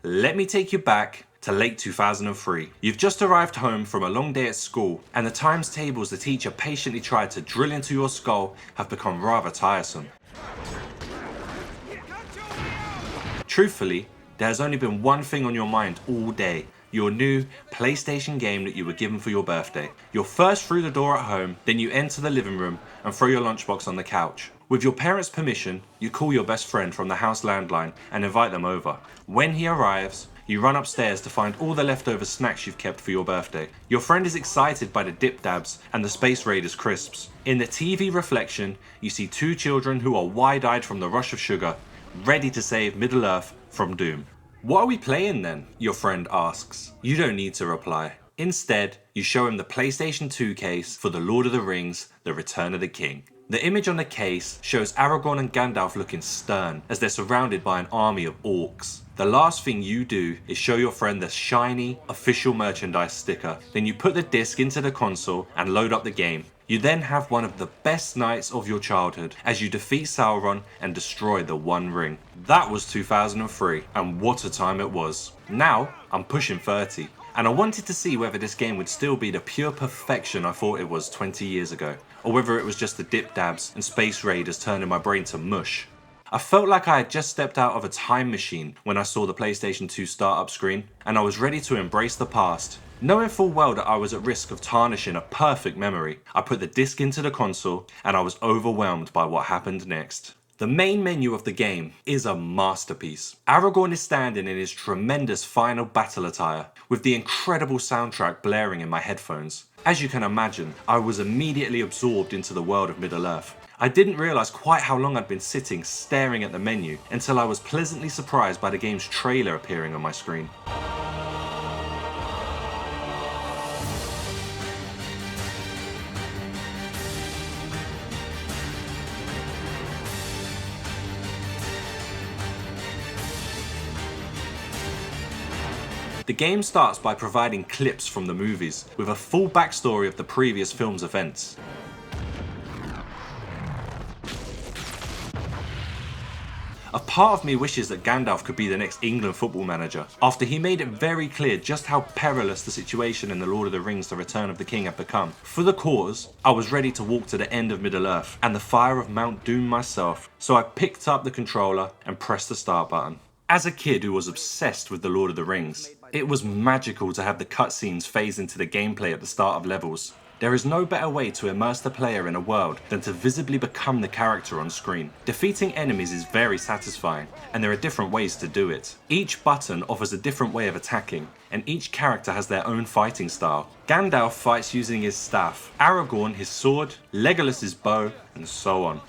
let me take you back to late 2003. You've just arrived home from a long day at school, and the times tables the teacher patiently tried to drill into your skull have become rather tiresome. Truthfully, there's only been one thing on your mind all day: your new PlayStation game that you were given for your birthday. You're first through the door at home, then you enter the living room and throw your lunchbox on the couch. With your parents' permission, you call your best friend from the house landline and invite them over. When he arrives, you run upstairs to find all the leftover snacks you've kept for your birthday. Your friend is excited by the Dip Dabs and the Space Raiders crisps. In the TV reflection, you see two children who are wide-eyed from the rush of sugar, ready to save Middle-earth from doom. "What are we playing then?" your friend asks. You don't need to reply. Instead, you show him the PlayStation 2 case for The Lord of the Rings: The Return of the King. The image on the case shows Aragorn and Gandalf looking stern as they're surrounded by an army of orcs. The last thing you do is show your friend the shiny official merchandise sticker. Then you put the disc into the console and load up the game. You then have one of the best nights of your childhood as you defeat Sauron and destroy the One Ring. That was 2003, and what a time it was. Now, I'm pushing 30, and I wanted to see whether this game would still be the pure perfection I thought it was 20 years ago, or whether it was just the Dip Dabs and Space Raiders turning my brain to mush. I felt like I had just stepped out of a time machine when I saw the PlayStation 2 startup screen, and I was ready to embrace the past. Knowing full well that I was at risk of tarnishing a perfect memory, I put the disc into the console and I was overwhelmed by what happened next. The main menu of the game is a masterpiece. Aragorn is standing in his tremendous final battle attire, with the incredible soundtrack blaring in my headphones. As you can imagine, I was immediately absorbed into the world of Middle-earth. I didn't realise quite how long I'd been sitting staring at the menu until I was pleasantly surprised by the game's trailer appearing on my screen. The game starts by providing clips from the movies, with a full backstory of the previous film's events. A part of me wishes that Gandalf could be the next England football manager, after he made it very clear just how perilous the situation in The Lord of the Rings: The Return of the King had become. For the cause, I was ready to walk to the end of Middle-earth and the fire of Mount Doom myself, so I picked up the controller and pressed the start button. As a kid who was obsessed with The Lord of the Rings, it was magical to have the cutscenes phase into the gameplay at the start of levels. There is no better way to immerse the player in a world than to visibly become the character on screen. Defeating enemies is very satisfying, and there are different ways to do it. Each button offers a different way of attacking, and each character has their own fighting style. Gandalf fights using his staff, Aragorn his sword, Legolas his bow, and so on.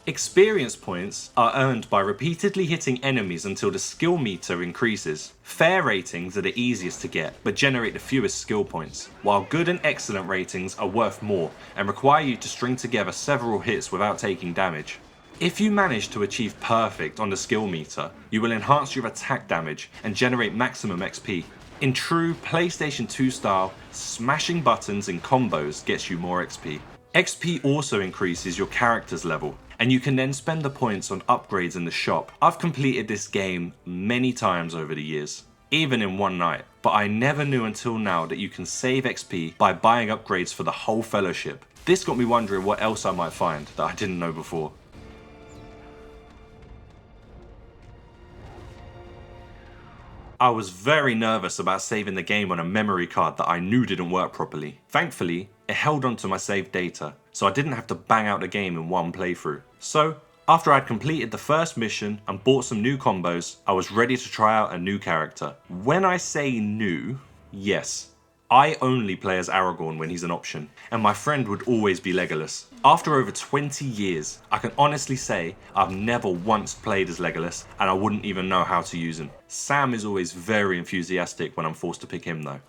Experience points are earned by repeatedly hitting enemies until the skill meter increases. Fair ratings are the easiest to get, but generate the fewest skill points, while good and excellent ratings are worth more and require you to string together several hits without taking damage. If you manage to achieve perfect on the skill meter, you will enhance your attack damage and generate maximum XP. In true PlayStation 2 style, smashing buttons and combos gets you more XP. XP also increases your character's level, and you can then spend the points on upgrades in the shop. I've completed this game many times over the years, even in one night, but I never knew until now that you can save XP by buying upgrades for the whole fellowship. This got me wondering what else I might find that I didn't know before. I was very nervous about saving the game on a memory card that I knew didn't work properly. Thankfully, it held onto my saved data, so I didn't have to bang out the game in one playthrough. So, after I'd completed the first mission and bought some new combos, I was ready to try out a new character. When I say new, yes, I only play as Aragorn when he's an option, and my friend would always be Legolas. After over 20 years, I can honestly say I've never once played as Legolas, and I wouldn't even know how to use him. Sam is always very enthusiastic when I'm forced to pick him though.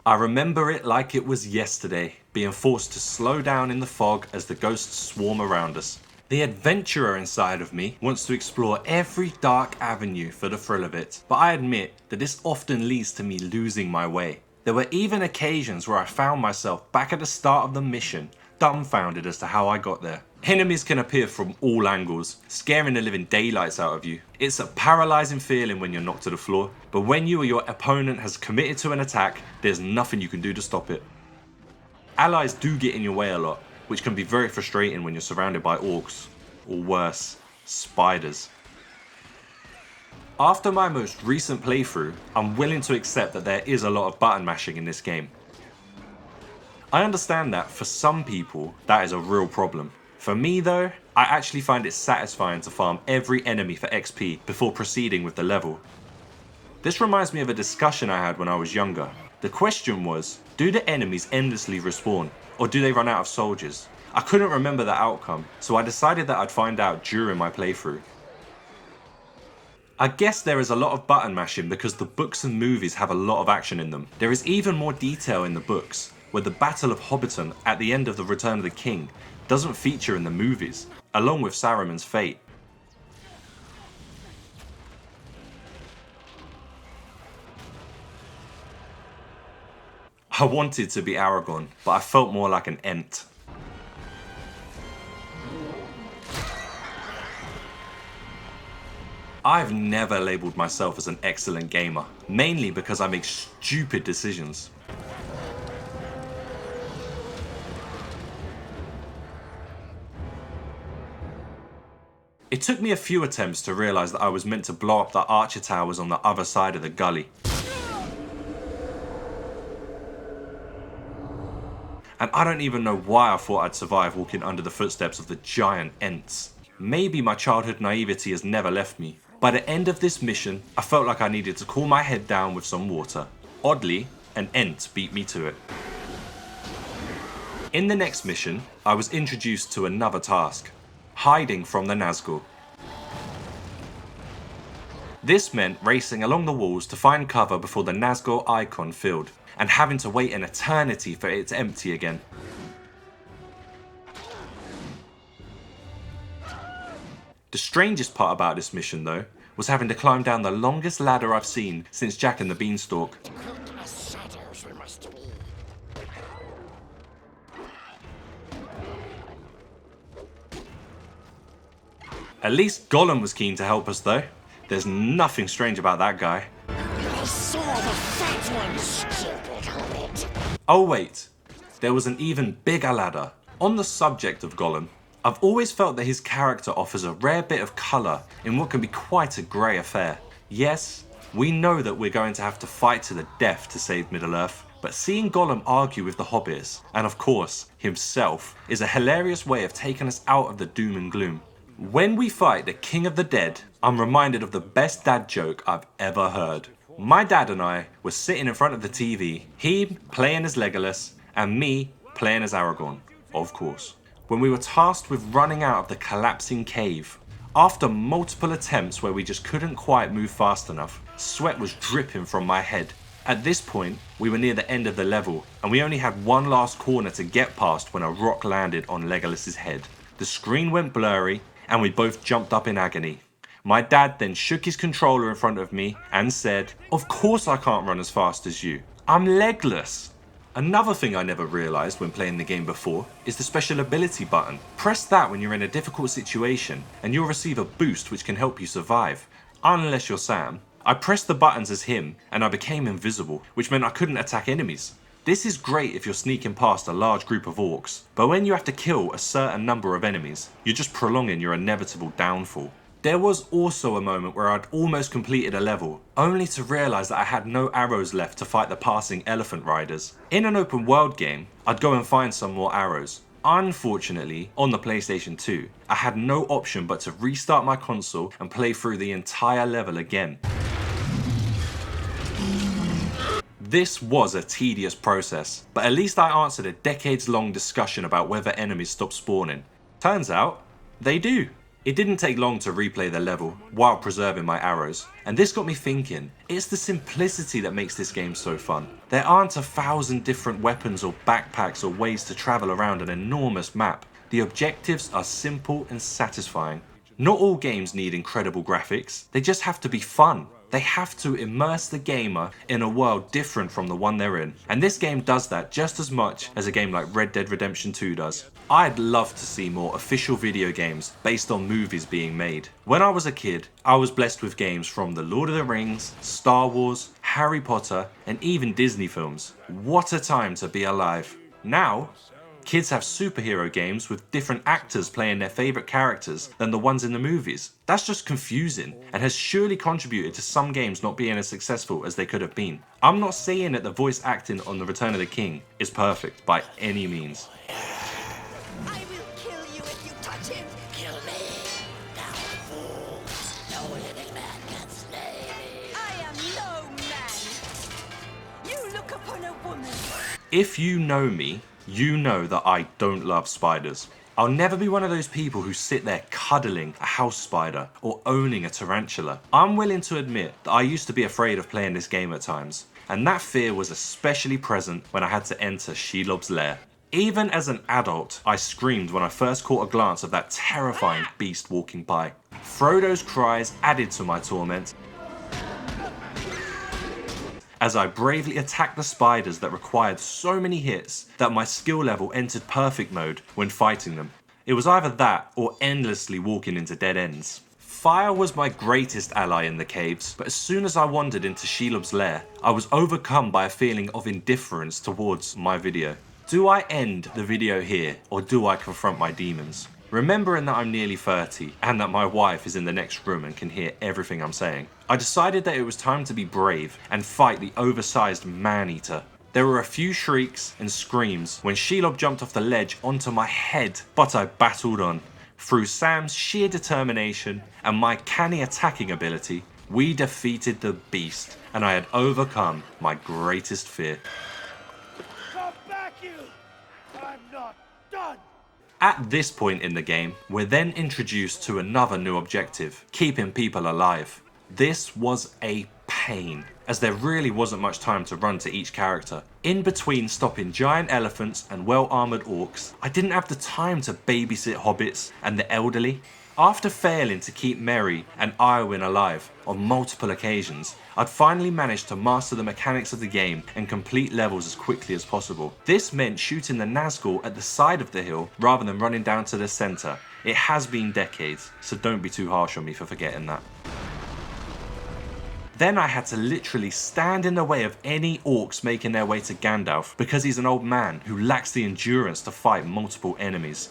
I remember it like it was yesterday, being forced to slow down in the fog as the ghosts swarm around us. The adventurer inside of me wants to explore every dark avenue for the thrill of it, but I admit that this often leads to me losing my way. There were even occasions where I found myself back at the start of the mission, dumbfounded as to how I got there. Enemies can appear from all angles, scaring the living daylights out of you. It's a paralysing feeling when you're knocked to the floor, but when you or your opponent has committed to an attack, there's nothing you can do to stop it. Allies do get in your way a lot, which can be very frustrating when you're surrounded by orcs, or worse, spiders. After my most recent playthrough, I'm willing to accept that there is a lot of button mashing in this game. I understand that for some people, that is a real problem. For me though, I actually find it satisfying to farm every enemy for XP before proceeding with the level. This reminds me of a discussion I had when I was younger. The question was, do the enemies endlessly respawn, or do they run out of soldiers? I couldn't remember the outcome, so I decided that I'd find out during my playthrough. I guess there is a lot of button mashing because the books and movies have a lot of action in them. There is even more detail in the books, where the Battle of Hobbiton at the end of The Return of the King doesn't feature in the movies, along with Saruman's fate. I wanted to be Aragorn, but I felt more like an Ent. I've never labelled myself as an excellent gamer, mainly because I make stupid decisions. It took me a few attempts to realise that I was meant to blow up the archer towers on the other side of the gully. And I don't even know why I thought I'd survive walking under the footsteps of the giant Ents. Maybe my childhood naivety has never left me. By the end of this mission, I felt like I needed to cool my head down with some water. Oddly, an Ent beat me to it. In the next mission, I was introduced to another task: hiding from the Nazgul. This meant racing along the walls to find cover before the Nazgul icon filled, and having to wait an eternity for it to empty again. The strangest part about this mission though, was having to climb down the longest ladder I've seen since Jack and the Beanstalk. At least Gollum was keen to help us though. There's nothing strange about that guy. I saw the fat one, stupid hobbit. Oh wait, there was an even bigger ladder. On the subject of Gollum, I've always felt that his character offers a rare bit of colour in what can be quite a grey affair. Yes, we know that we're going to have to fight to the death to save Middle-earth, but seeing Gollum argue with the hobbits, and of course, himself, is a hilarious way of taking us out of the doom and gloom. When we fight the King of the Dead, I'm reminded of the best dad joke I've ever heard. My dad and I were sitting in front of the TV, he playing as Legolas, and me playing as Aragorn, of course, when we were tasked with running out of the collapsing cave. After multiple attempts where we just couldn't quite move fast enough, sweat was dripping from my head. At this point, we were near the end of the level, and we only had one last corner to get past when a rock landed on Legolas's head. The screen went blurry, and we both jumped up in agony. My dad then shook his controller in front of me and said, "Of course I can't run as fast as you. I'm legless." Another thing I never realised when playing the game before is the special ability button. Press that when you're in a difficult situation and you'll receive a boost which can help you survive. Unless you're Sam. I pressed the buttons as him and I became invisible, which meant I couldn't attack enemies. This is great if you're sneaking past a large group of orcs, but when you have to kill a certain number of enemies, you're just prolonging your inevitable downfall. There was also a moment where I'd almost completed a level, only to realise that I had no arrows left to fight the passing elephant riders. In an open world game, I'd go and find some more arrows. Unfortunately, on the PlayStation 2, I had no option but to restart my console and play through the entire level again. This was a tedious process, but at least I answered a decades-long discussion about whether enemies stop spawning. Turns out, they do. It didn't take long to replay the level, while preserving my arrows, and this got me thinking, it's the simplicity that makes this game so fun. There aren't 1,000 different weapons or backpacks or ways to travel around an enormous map. The objectives are simple and satisfying. Not all games need incredible graphics, they just have to be fun. They have to immerse the gamer in a world different from the one they're in. And this game does that just as much as a game like Red Dead Redemption 2 does. I'd love to see more official video games based on movies being made. When I was a kid, I was blessed with games from The Lord of the Rings, Star Wars, Harry Potter, and even Disney films. What a time to be alive. Now, kids have superhero games with different actors playing their favourite characters than the ones in the movies. That's just confusing and has surely contributed to some games not being as successful as they could have been. I'm not saying that the voice acting on The Return of the King is perfect by any means. I will kill you if you touch him. Kill me. Now, fool. No living man can slay me. I am no man. You look upon a woman. If you know me, you know that I don't love spiders. I'll never be one of those people who sit there cuddling a house spider or owning a tarantula. I'm willing to admit that I used to be afraid of playing this game at times, and that fear was especially present when I had to enter Shelob's lair. Even as an adult, I screamed when I first caught a glance of that terrifying beast walking by. Frodo's cries added to my torment as I bravely attacked the spiders that required so many hits that my skill level entered perfect mode when fighting them. It was either that or endlessly walking into dead ends. Fire was my greatest ally in the caves, but as soon as I wandered into Shelob's lair, I was overcome by a feeling of indifference towards my video. Do I end the video here, or do I confront my demons? Remembering that I'm nearly 30 and that my wife is in the next room and can hear everything I'm saying, I decided that it was time to be brave and fight the oversized man-eater. There were a few shrieks and screams when Shelob jumped off the ledge onto my head, but I battled on. Through Sam's sheer determination and my canny attacking ability, we defeated the beast and I had overcome my greatest fear. Come back, you! I'm not done! At this point in the game, we're then introduced to another new objective, keeping people alive. This was a pain, as there really wasn't much time to run to each character. In between stopping giant elephants and well-armoured orcs, I didn't have the time to babysit hobbits and the elderly. After failing to keep Merry and Iowyn alive on multiple occasions, I'd finally managed to master the mechanics of the game and complete levels as quickly as possible. This meant shooting the Nazgul at the side of the hill rather than running down to the centre. It has been decades, so don't be too harsh on me for forgetting that. Then I had to literally stand in the way of any orcs making their way to Gandalf because he's an old man who lacks the endurance to fight multiple enemies.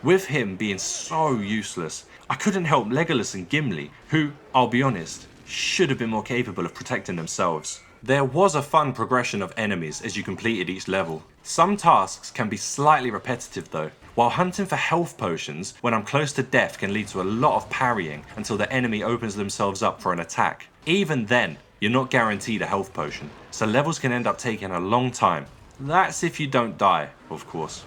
With him being so useless, I couldn't help Legolas and Gimli, who, I'll be honest, should have been more capable of protecting themselves. There was a fun progression of enemies as you completed each level. Some tasks can be slightly repetitive though, while hunting for health potions when I'm close to death can lead to a lot of parrying until the enemy opens themselves up for an attack. Even then, you're not guaranteed a health potion, so levels can end up taking a long time. That's if you don't die, of course.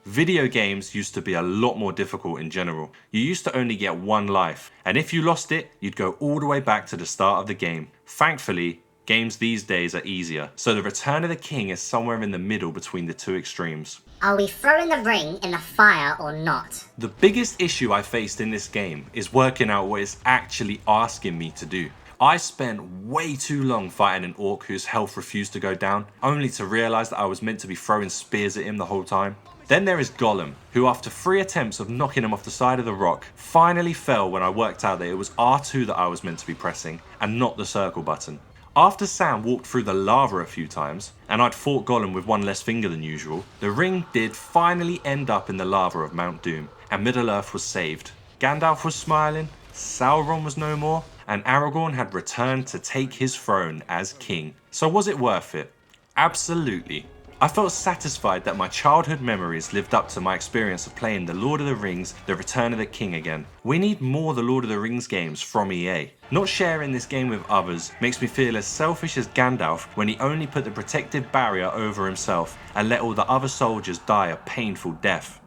Video games used to be a lot more difficult in general. You used to only get one life, and if you lost it, you'd go all the way back to the start of the game. Thankfully, games these days are easier, so The Return of the King is somewhere in the middle between the two extremes. Are we throwing the ring in the fire or not? The biggest issue I faced in this game is working out what it's actually asking me to do. I spent way too long fighting an orc whose health refused to go down, only to realise that I was meant to be throwing spears at him the whole time. Then there is Gollum, who after 3 attempts of knocking him off the side of the rock, finally fell when I worked out that it was R2 that I was meant to be pressing, and not the circle button. After Sam walked through the lava a few times, and I'd fought Gollum with one less finger than usual, the ring did finally end up in the lava of Mount Doom, and Middle-earth was saved. Gandalf was smiling, Sauron was no more, and Aragorn had returned to take his throne as king. So was it worth it? Absolutely. I felt satisfied that my childhood memories lived up to my experience of playing The Lord of the Rings, The Return of the King again. We need more The Lord of the Rings games from EA. Not sharing this game with others makes me feel as selfish as Gandalf when he only put the protective barrier over himself and let all the other soldiers die a painful death.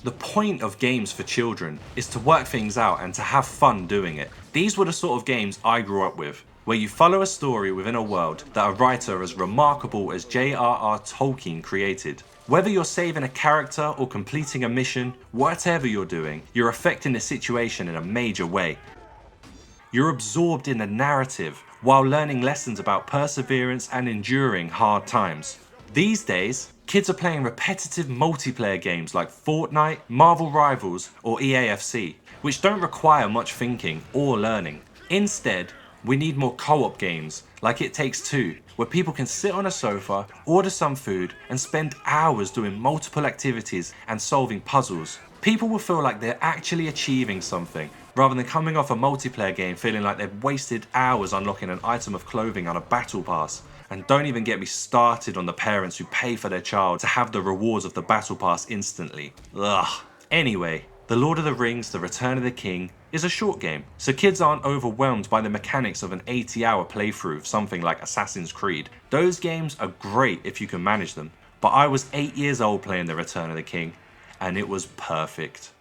The point of games for children is to work things out and to have fun doing it. These were the sort of games I grew up with. where you follow a story within a world that a writer as remarkable as J.R.R. Tolkien created. Whether you're saving a character or completing a mission, whatever you're doing, you're affecting the situation in a major way. You're absorbed in the narrative while learning lessons about perseverance and enduring hard times. These days, kids are playing repetitive multiplayer games like Fortnite, Marvel Rivals, or EAFC, which don't require much thinking or learning. Instead, we need more co-op games like It Takes Two, where people can sit on a sofa, order some food, and spend hours doing multiple activities and solving puzzles. People will feel like they're actually achieving something, rather than coming off a multiplayer game feeling like they've wasted hours unlocking an item of clothing on a battle pass. And don't even get me started on the parents who pay for their child to have the rewards of the battle pass instantly. Ugh. Anyway, The Lord of the Rings: The Return of the King is a short game, so kids aren't overwhelmed by the mechanics of an 80-hour playthrough of something like Assassin's Creed. Those games are great if you can manage them, but I was 8 years old playing The Return of the King, and it was perfect.